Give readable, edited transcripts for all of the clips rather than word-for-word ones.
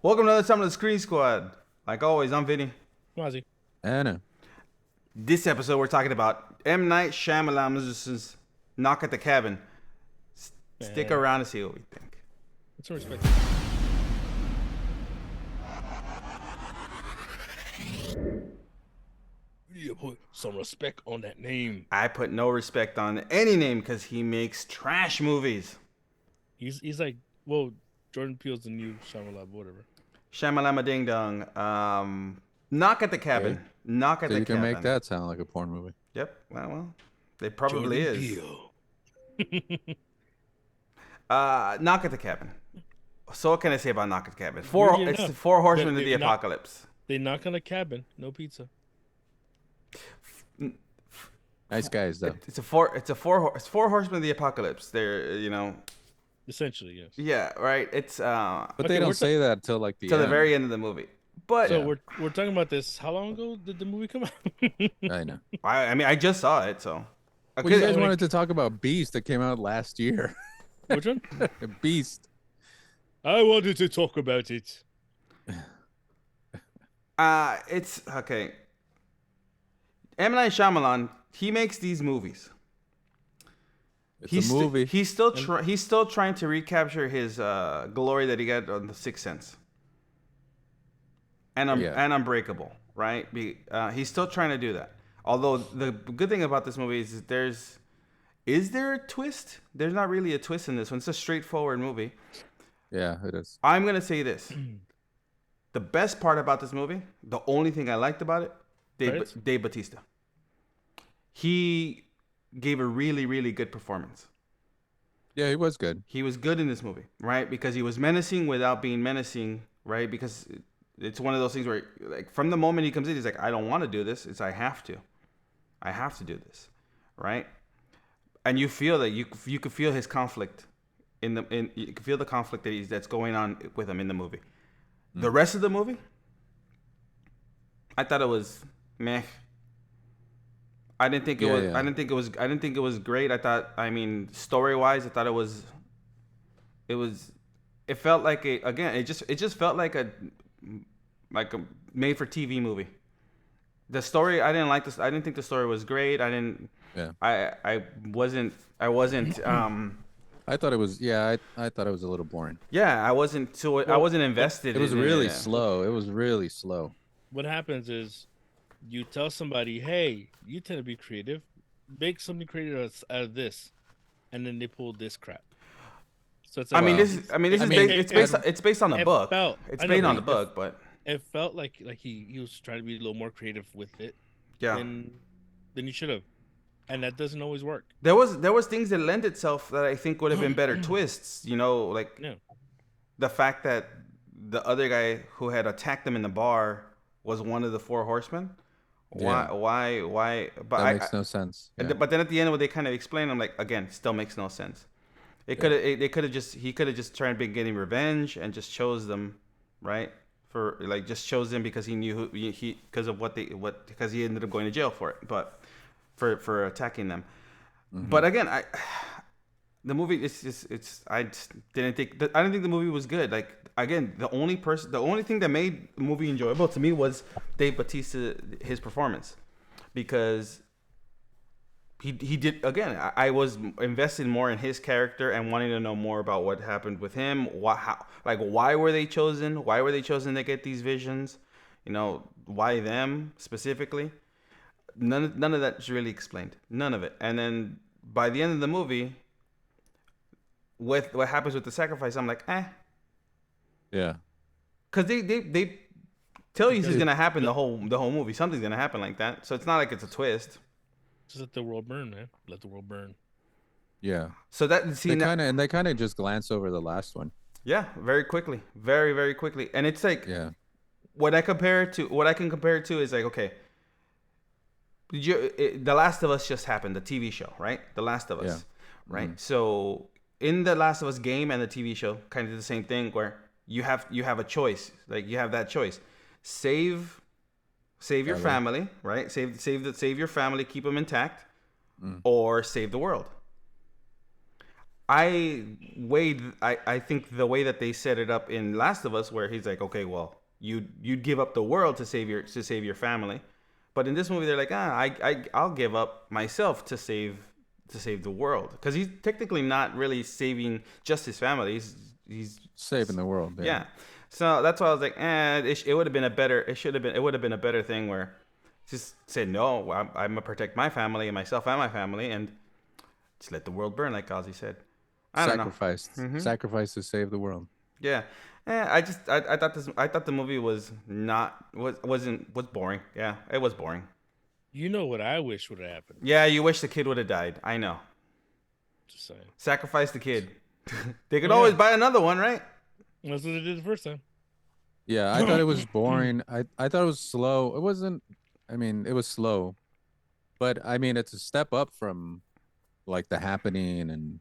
Welcome to another time of the Screen Squad. Like always, I'm Vinny. Mozzie. Anna. This episode, we're talking about M. Night Shyamalan's Knock at the Cabin. Stick Man, around to see what we think. put some respect. You put some respect on that name. I put no respect on any name because he makes trash movies. He's like, well, Jordan Peele's the new Shyamalan, whatever. Shyamalama Ding Dong. Knock at the Cabin. Okay. Knock at So the you can Cabin. make that sound like a porn movie. Yep. Well, it probably Jordan is. Peele. Knock at the Cabin. So what can I say about Knock at the Cabin? Weirdly It's enough, the four horsemen they- of the they're not- apocalypse. They knock on a cabin, no pizza. Nice guys though. It's four horsemen of the apocalypse. They're Essentially, yes. yeah, right. It's But Okay, they we're don't say that till like the to end. the very end of the movie. But So we're talking about this. How long ago did the movie come out? I know. I mean, I just saw it, so. Well, you guys Okay. wanted to talk about Beast that came out last year. Which one? Beast. I wanted to talk about it. It's okay. M. Night Shyamalan, he makes these movies. It's a movie. He's still trying to recapture his glory that he got on The Sixth Sense. And Yeah. and Unbreakable, right? He's still trying to do that. Although the good thing about this movie is is there a twist? There's not really a twist in this one. It's a straightforward movie. Yeah, it is. I'm gonna say this: the best part about this movie, the only thing I liked about it, Credits? Dave Bautista. He gave a really, really good performance. Yeah, it was good. He was good in this movie, right? Because he was menacing without being menacing, right? Because it's one of those things where, like, from the moment he comes in, he's like, I don't want to do this. It's I have to do this, right? And you feel that you could feel his conflict you can feel the conflict that's going on with him in the movie. The rest of the movie, I thought it was meh. I didn't think it Yeah, was. yeah. I didn't think it was great. I thought. I mean, story wise, I thought it was. It was. It felt like a. Again, it just felt like a made for TV movie. The story, I didn't like this. I didn't think the story was great. I didn't. Yeah. I wasn't. I wasn't. I thought it was. Yeah, I thought it was a little boring. Yeah, I wasn't. So I Well, wasn't invested. It was in really it. slow. It was really slow. What happens is you tell somebody, hey, you tend to be creative, make something creative out of this, and then they pull this crap. So it's I like, mean, Well, this is. I mean, this I is. mean, It's based on the it book. felt- It's I know, based but on the it- book, but it felt like he was trying to be a little more creative with it yeah. than you should have, and that doesn't always work. There was things that lend itself that I think would have been better twists. Like Yeah. the fact that the other guy who had attacked them in the bar was one of the four horsemen. Yeah. Why? But That makes no sense. Yeah. But then at the end, when they kind of explain, I'm like, again, still makes no sense. He could have just tried to be getting revenge and just chose them, right? For like just chose them because he knew because he ended up going to jail for it, but for attacking them. But again, the movie I just didn't think I didn't think the movie was good. Like again, the only thing that made the movie enjoyable to me was Dave Bautista, his performance, because he did again. I was invested more in his character and wanting to know more about what happened with him. Why were they chosen? Why were they chosen to get these visions? Why them specifically? None of that's really explained. None of it. And then by the end of the movie, with what happens with the sacrifice, I'm like, Yeah. because they tell you it's gonna happen the whole movie. Something's gonna happen like that. So it's not like it's a twist. Just let the world burn, man. Let the world burn. Yeah. So that They scene, kind of just glance over the last one. yeah, very quickly, very very quickly, and it's like Yeah. what I can compare it to is like, okay, The Last of Us just happened, the TV show, right? The Last of Us, Yeah. right? So in the Last of Us game and the TV show, kind of the same thing where you have a choice, like you have that choice, save your Okay. family, right? Save your family, keep them intact, or save the world. I think the way that they set it up in Last of Us, where he's like, okay, well, you'd give up the world to save your family, but in this movie they're like, I'll give up myself to save the world, because he's technically not really saving just his family. He's Saving the world. yeah. So that's why I was like, it would have been a better. It would have been a better thing where just said no. I'm gonna protect my family and myself and my family, and just let the world burn, like Ozzy said. I don't know. Sacrifice to save the world. Yeah. I thought the movie was boring. Yeah, it was boring. You know what I wish would have happened? Yeah, you wish the kid would have died. I know. Just saying. Sacrifice the kid. They could always buy another one, right? That's what they did the first time. Yeah, I thought it was boring. I thought it was slow. It wasn't. I mean, it was slow, but I mean, it's a step up from like The Happening and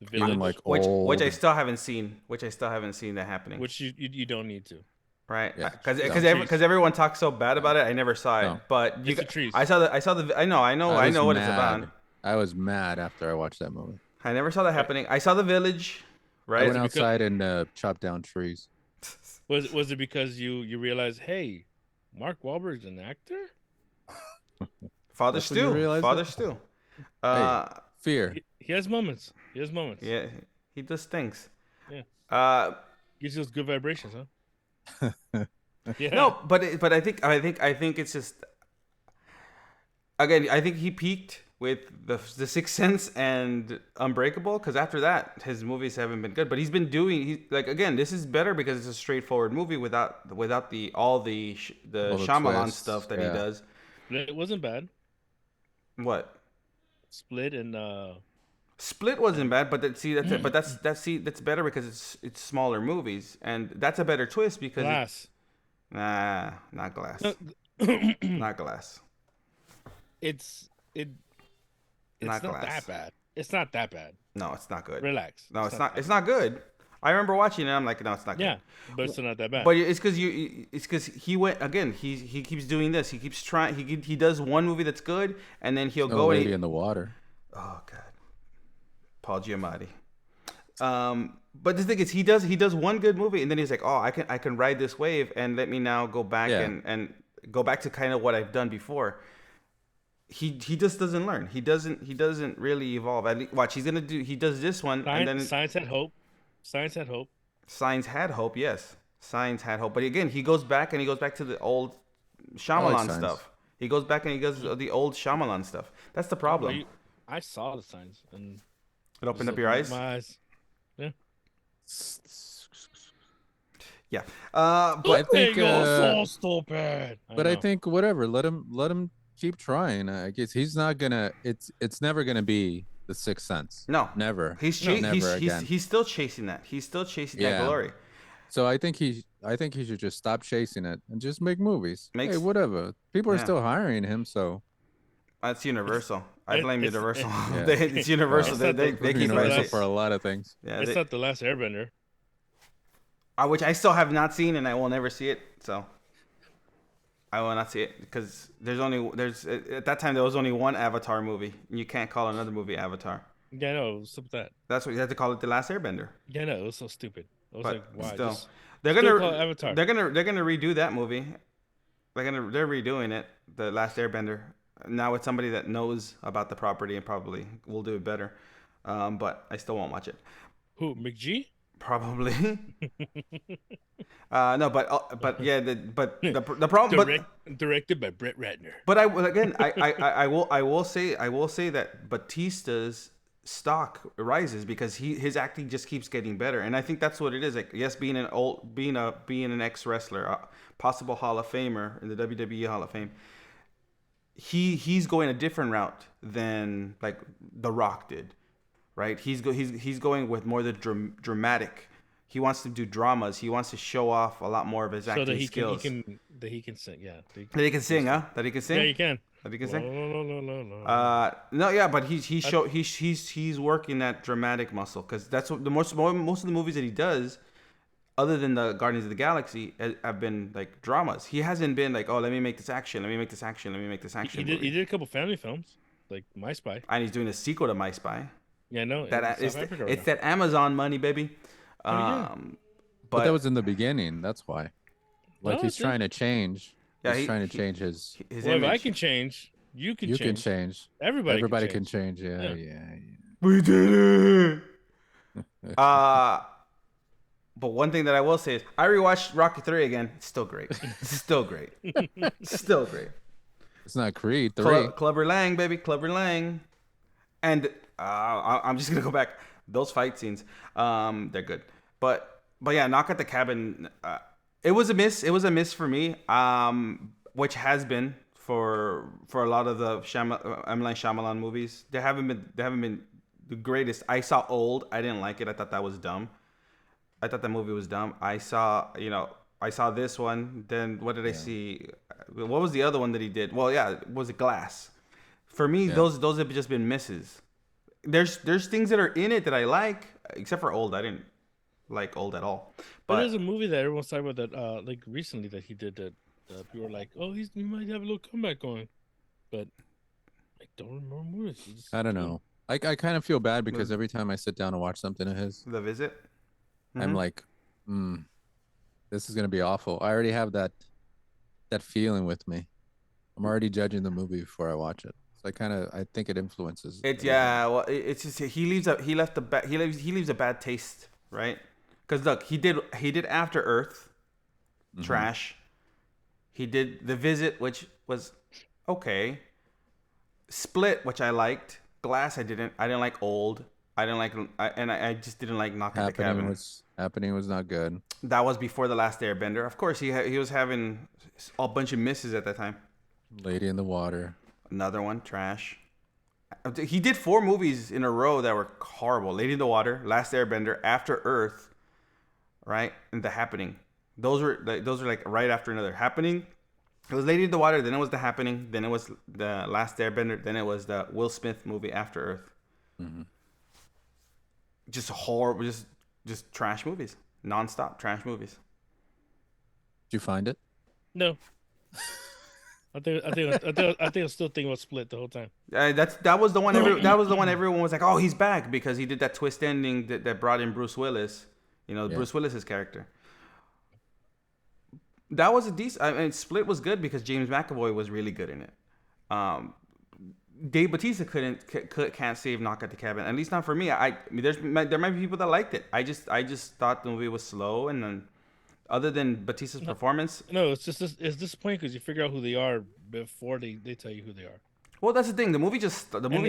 The even Village, like Which old. I still haven't seen. Which I still haven't seen that happening. which you don't need to. Right, Yeah. because everyone talks so bad about it. I never saw it, No. but It's the trees. I saw the. I know was what it's mad. about. I was mad after I watched that movie. I never saw that happening. I saw The Village, I right? went outside and chopped down trees. Was it because you realized, hey, Mark Wahlberg's an actor? Father That's when you Stu, realized Father it? Stu. Fear. He has moments. Yeah, he does things. Yeah. Gives you those good vibrations, huh? Yeah. No, but I think it's just, again, I think he peaked with the Sixth Sense and Unbreakable, because after that his movies haven't been good. But he's been doing, like, again, this is better because it's a straightforward movie without all the Shyamalan twists, stuff that yeah. he does. It wasn't bad. What? Split and Split wasn't bad, but that's better because it's smaller movies, and that's a better twist because Glass. Nah, not Glass. Not Glass. It's Not not Glass. that bad. It's not that bad. No, it's not good. Relax. No, it's not. It's not good. I remember watching it. I'm like, no, it's not good. Yeah, but it's still not that bad. But it's because he went again. He keeps doing this. He keeps trying. He does one movie that's good, and then he'll No go lady and in the water. oh god, Paul Giamatti. But the thing is, he does one good movie, and then he's like, oh, I can ride this wave, and let me now go back Yeah. and go back to kind of what I've done before. He just doesn't learn. He doesn't really evolve. Watch, he does this one, and then Science had hope. Science had hope. Signs had hope, yes. Signs had hope. But again, he goes back to the old Shyamalan Signs. stuff. He goes back and he does the old Shyamalan stuff. That's the problem. I saw the signs and It opened up just your eyes? My eyes. Yeah. Yeah. I think, so stupid. But I think whatever. Let him keep trying. I guess he's not gonna. It's never gonna be the Sixth Sense. No. Never. Never again. He's still chasing that. He's still chasing that Yeah. glory. So I think he should just stop chasing it and just make movies. Makes- Hey, whatever. People are Yeah. still hiring him, so That's Universal. I blame it's- Universal. Yeah. It's Universal. It's they not the- they keep Universal rising. for a lot of things. Yeah, it's not the last Airbender. which I still have not seen, and I will never see it. So I will not see it because there's at that time there was only one Avatar movie. And you can't call another movie Avatar. Yeah, no, what's up with that? That's what you have to call it, The Last Airbender. Yeah, no, it was so stupid. I was But like, why? still, Just they're still gonna call it Avatar. they're gonna redo that movie. They're redoing it, The Last Airbender. Now with somebody that knows about the property and probably will do it better. But I still won't watch it. Who, McG? Probably. No, but yeah, the problem. Directed by Brett Ratner. But I will say that Batista's stock rises because his acting just keeps getting better, and I think that's what it is. Like, yes, being an ex wrestler, possible Hall of Famer in the WWE Hall of Fame, he's going a different route than like The Rock did, right? He's going with more the dramatic. He wants to do dramas. He wants to show off a lot more of his acting skills. That he can sing. Yeah. That he can sing, huh? That he can sing. Yeah, you can. That he can sing. No. No, yeah, but he's working that dramatic muscle because that's what most of the movies that he does, other than the Guardians of the Galaxy, have been like dramas. He hasn't been like, oh, let me make this action, let me make this action, let me make this action. He did a couple family films, like My Spy. And he's doing a sequel to My Spy. Yeah, no, That in South Africa right it's now. that Amazon money, baby. Oh, yeah. But that was in the beginning. That's why. Like No, he's trying to change. yeah, He's trying to change his. his well, if I image. can change, you can You can change. change. Everybody can change. change. Yeah, Yeah. yeah, We did it. yeah. But one thing that I will say is I rewatched Rocky 3 again. It's still great. It's still great. Still great. It's not Creed 3. Clubber Lang, baby, Clubber Lang. And I'm just gonna go back. Those fight scenes, they're good. But yeah, Knock at the Cabin. It was a miss. It was a miss for me. Which has been for a lot of the M. Night Shyamalan movies. They haven't been the greatest. I saw Old. I didn't like it. I thought that was dumb. I thought that movie was dumb. I saw this one. Then what did I see? What was the other one that he did? Well, yeah, was it Glass? For me, those have just been misses. There's things that are in it that I like, except for Old. I didn't like Old at all. But there's a movie that everyone's talking about that, like recently that he did that. People were like, "Oh, he might have a little comeback going," but I don't remember movies. I don't know. I kind of feel bad because every time I sit down to watch something of his, The Visit. Mm-hmm. I'm like, this is gonna be awful. I already have that feeling with me. I'm already judging the movie before I watch it. So I think it influences. Well, it's just he leaves a bad taste, right? Because look, he did After Earth, trash. He did The Visit, which was okay. Split, which I liked. Glass, I didn't like. Old, I didn't like, I just didn't like Knock at the Cabin. Happening was not good. That was before The Last Airbender. Of course, he was having a bunch of misses at that time. Lady in the Water. Another one, trash. He did 4 movies in a row that were horrible. Lady in the Water, Last Airbender, After Earth, right, and The Happening. Those were like right after another. Happening. It was Lady in the Water, then it was The Happening, then it was The Last Airbender, then it was the Will Smith movie After Earth. Mm-hmm. Just horrible, just trash movies, nonstop trash movies. Did you find it? No. I think I'm still thinking about Split the whole time. That was the one. Everyone was like, "Oh, he's back," because he did that twist ending that brought in Bruce Willis. Bruce Willis's character. That was a decent. I mean, Split was good because James McAvoy was really good in it. Dave Bautista can't save Knock at the Cabin. At least not for me. There might be people that liked it. I just thought the movie was slow, and then other than Bautista's performance. No, it's disappointing because you figure out who they are before they tell you who they are. Well, that's the thing. The movie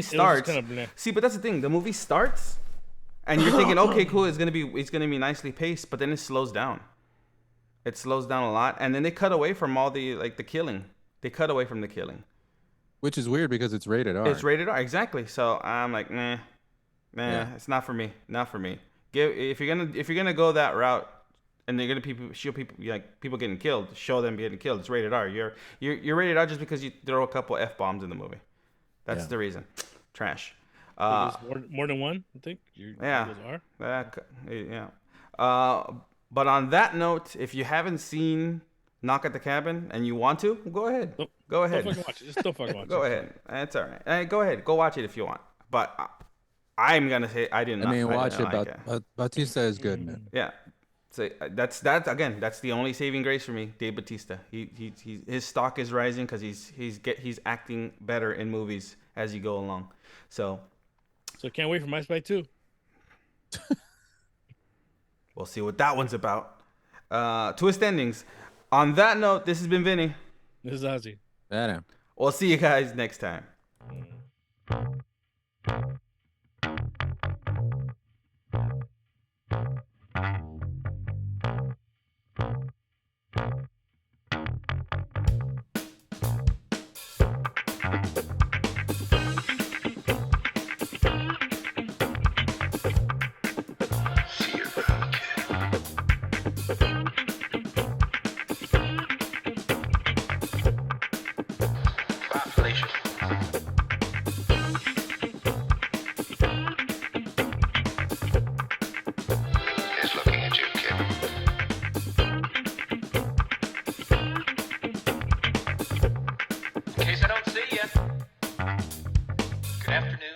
starts. See, but that's the thing. The movie starts, and you're thinking, okay, cool. It's gonna be nicely paced, but then it slows down. It slows down a lot, and then they cut away from all the killing. They cut away from the killing, which is weird because it's rated R. It's rated R, exactly. So I'm like, nah, it's not for me. Not for me. If you're gonna go that route, and they're gonna show people like people getting killed, show them getting killed. It's rated R. You're rated R just because you throw a couple F-bombs in the movie. That's the reason. Trash. More than one, I think. Yeah. But on that note, if you haven't seen Knock at the Cabin and you want to, go ahead. Nope. Go ahead. Don't fucking watch it. Just don't fucking watch it. Go ahead. It's all right. Go ahead. Go watch it if you want. But I'm gonna say I didn't. Watch it. Bautista is good, man. Yeah. So that's again. That's the only saving grace for me. Dave Bautista. His stock is rising because he's acting better in movies as you go along. So can't wait for My Spy 2. We'll see what that one's about. Twist endings. On that note, this has been Vinny. This is Ozzy. Adam. We'll see you guys next time. Good afternoon.